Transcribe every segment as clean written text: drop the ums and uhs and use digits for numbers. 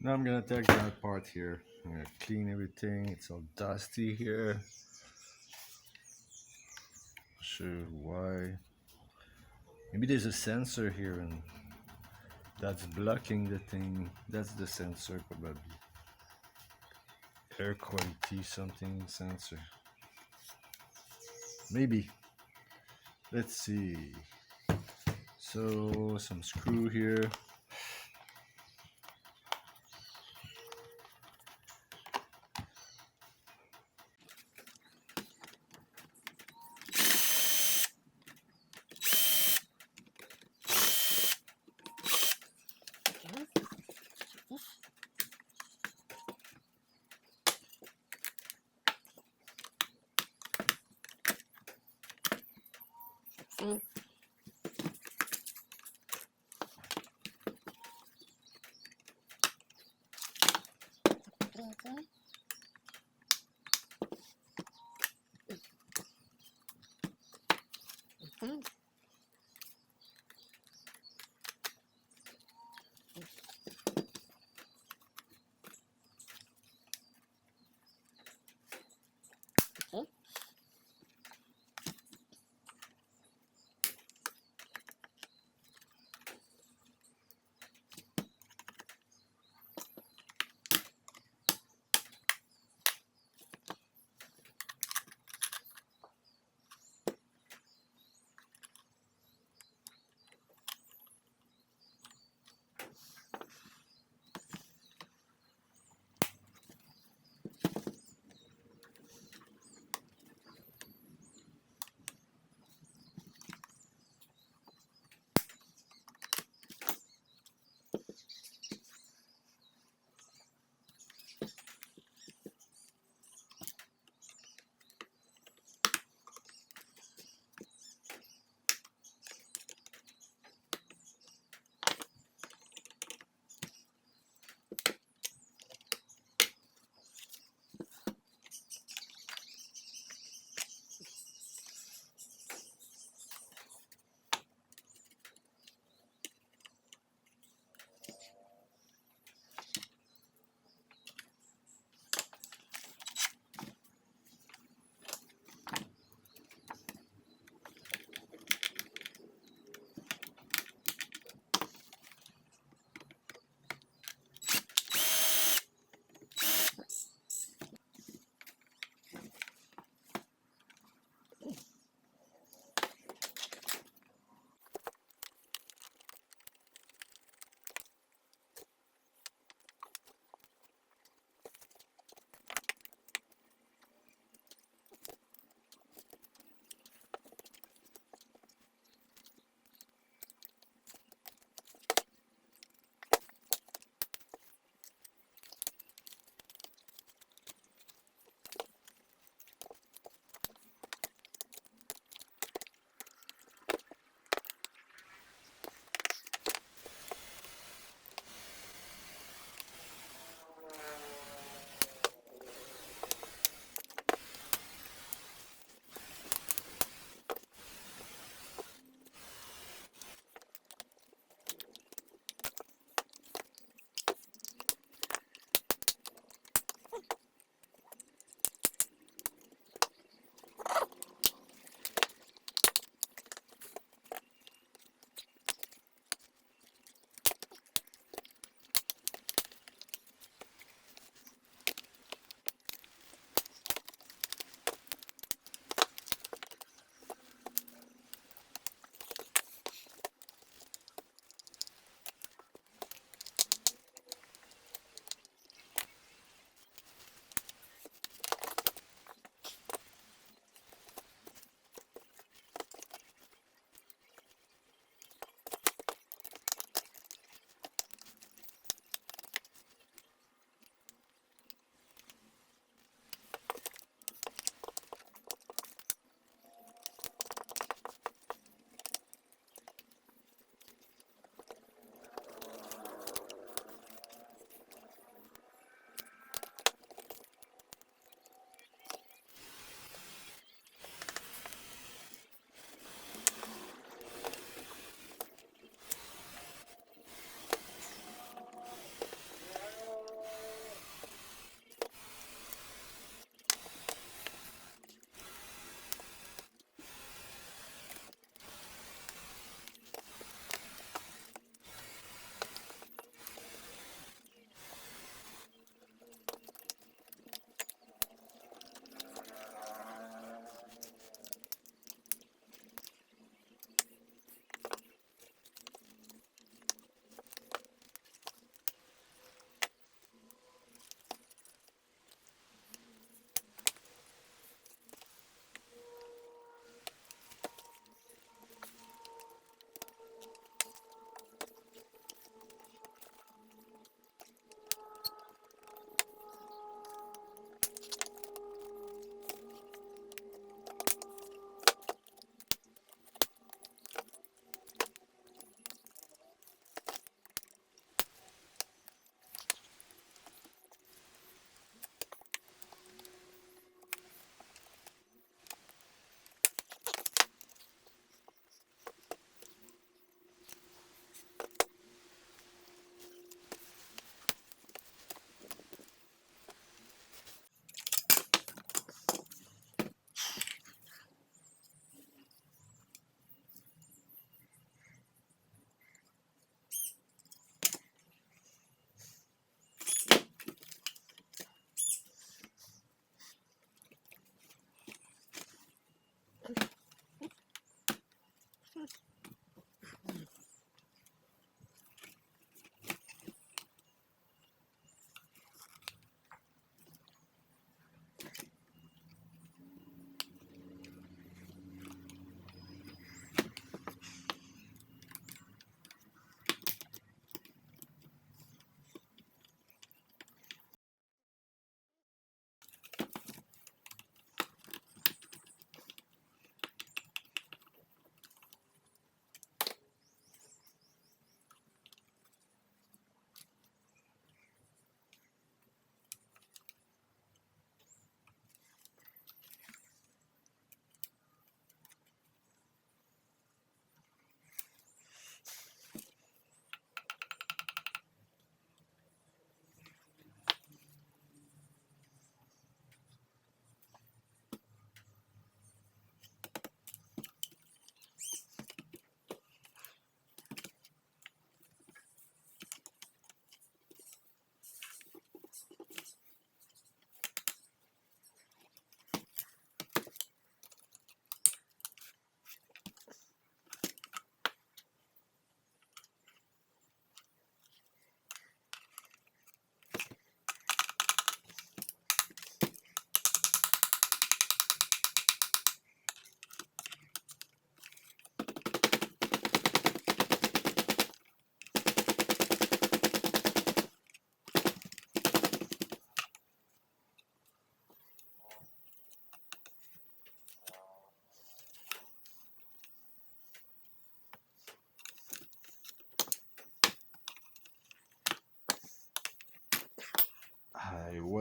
Now I'm gonna take that part here. I'm gonna clean everything. It's all dusty here. Sure why. Maybe there's a sensor here and that's blocking the thing. That's the sensor probably. Air quality something sensor. Maybe. Let's see. So some screw here.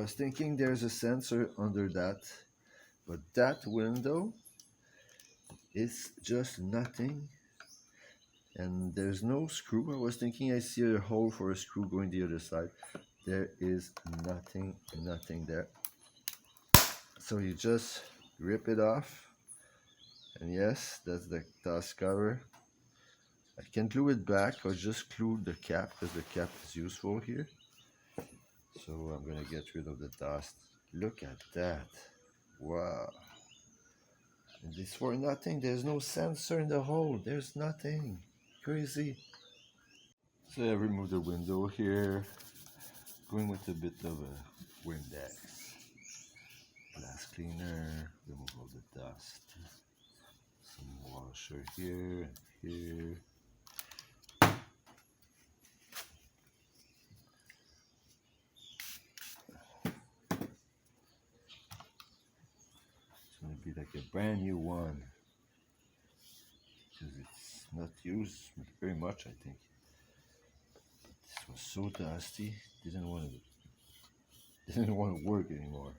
was thinking there's a sensor under that, but that window is just nothing, and there's no screw. I was thinking I see a hole for a screw going the other side. There is nothing there. So you just rip it off, and yes, that's the dust cover. I can glue it back or just glue the cap because the cap is useful here. So I'm gonna get rid of the dust. Look at that. Wow. And this for nothing. There's no sensor in the hole. There's nothing. Crazy. So I remove the window here. Going with a bit of a Windex. Glass cleaner. Remove all the dust. Some washer here and here. It's gonna be like a brand new one. Because it's not used very much, I think. This was so dusty, didn't want to work anymore.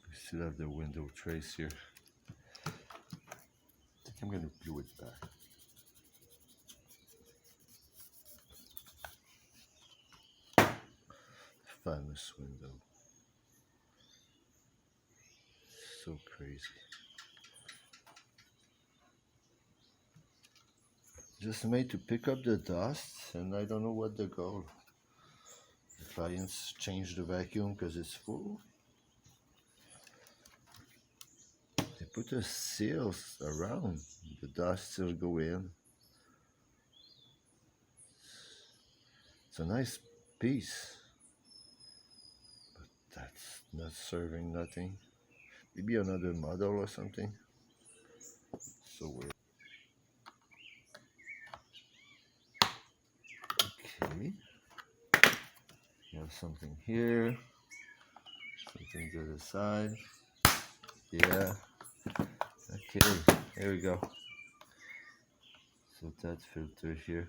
We still have the window trace here. I think I'm gonna glue it back. Famous window. So crazy. Just made to pick up the dust, and I don't know what the goal. The clients change the vacuum because it's full. They put the seals around. The dust still go in. It's a nice piece, but that's not serving nothing. Maybe another model or something. So weird. Okay. You have something here. Something to the side. Yeah. Okay. Here we go. So that filter here.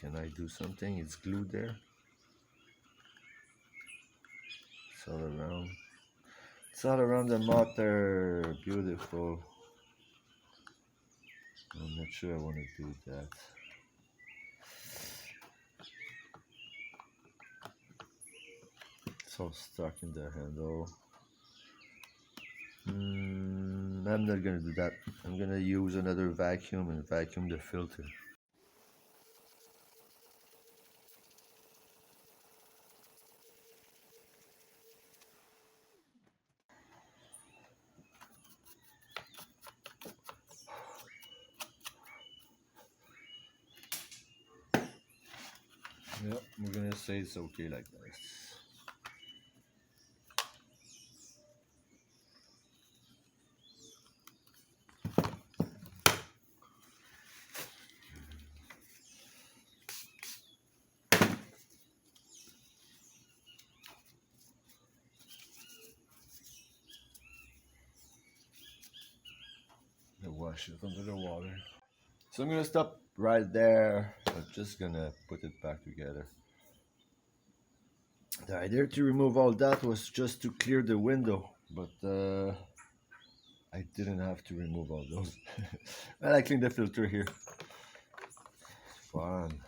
Can I do something? It's glued there. It's all around. It's all around the motor. Beautiful. I'm not sure I want to do that. It's all stuck in the handle. I'm not gonna do that. I'm gonna use another vacuum and vacuum the filter. Yep, we're gonna say it's okay like this. The wash it under the water. So I'm gonna stop right there. I'm just gonna put it back together. The idea to remove all that was just to clear the window, but I didn't have to remove all those. Well, I cleaned the filter here. Fun.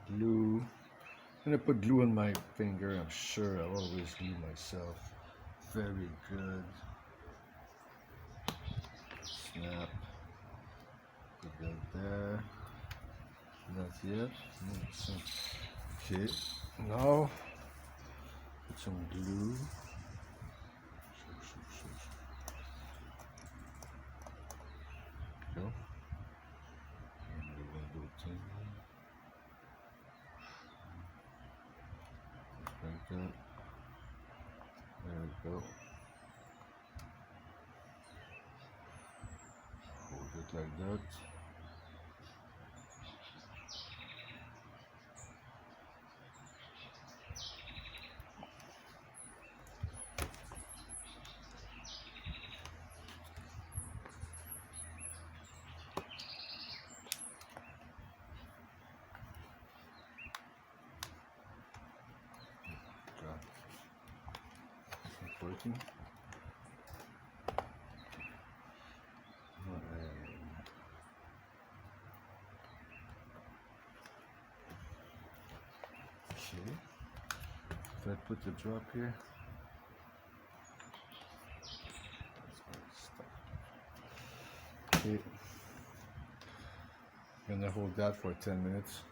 glue. I'm gonna put glue on my finger. I'm sure I'll always glue myself. Very good. Snap. Put that there. Not yet. Okay. Now put some glue. Go. And the window thing. Like that. There we go. Hold it like that. Working. Okay. If I put the drop here, okay. I'm gonna hold that for 10 minutes.